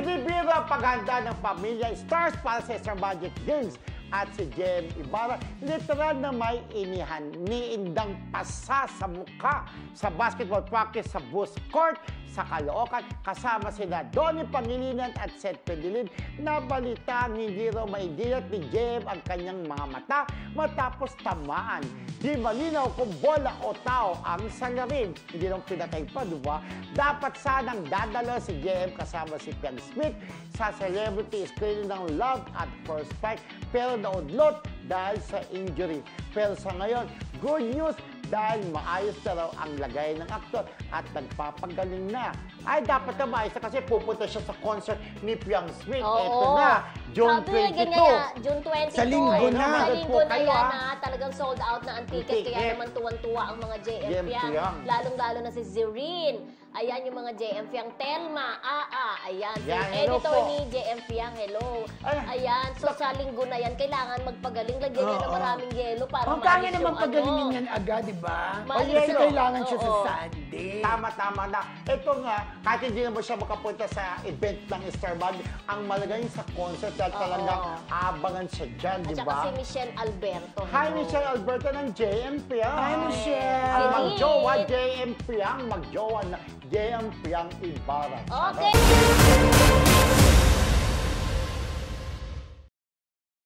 Binibiro ang paghanda ng pamilya stars para sa Star Magic Games. At si Jem Ibarra, literal na may iniindang pasa sa mukha sa basketball practice sa Bus Court sa Caloocan. Kasama sina Donnie Pangilinan at Seth Pedilin na balitaan hindi raw maidilat ni Jem ang kanyang mga mata matapos tamaan. Di malinaw kung bola o tao ang salarin. Hindi lang pinatay pa, di ba? Dapat sanang dadalo si Jem kasama si Piang Smith sa celebrity screening ng Love at First Strike pero naudlot dahil sa injury. Pero sa ngayon, good news dahil maayos na raw ang lagay ng aktor at nagpapagaling na. Ay, dapat na maayos na kasi pupunta siya sa concert ni Piang Smith. Ito na, June 22. June 22. Sa linggo na. Sa linggo na yan na talagang sold out na ang ticket. Kaya naman tuwan-tuwa ang mga JM Piang. Lalong-lalo na si Zirine. Ayan yung mga JM Piang. Telma, ayan. Si editor ni JM Piang, hello. Ayan, so sa linggo na yan, kailangan magpagaling. Lagyan niya ng maraming yelo para maalis yung kaya naman pagalingin yan agad, di ba? Kasi kailangan siya sa Sunday. Tama na. Ito nga, kahit hindi naman siya makapunta sa event ng Star Magic, ang malagay sa concert dahil talagang abangan siya dyan, di ba? At saka si Michelle Alberto. Hi, Michelle Alberto ng JM Piang. Hi, Michelle. Ang magjowa, JM Piang. Magjowa na JM Piang Ibarra. Okay.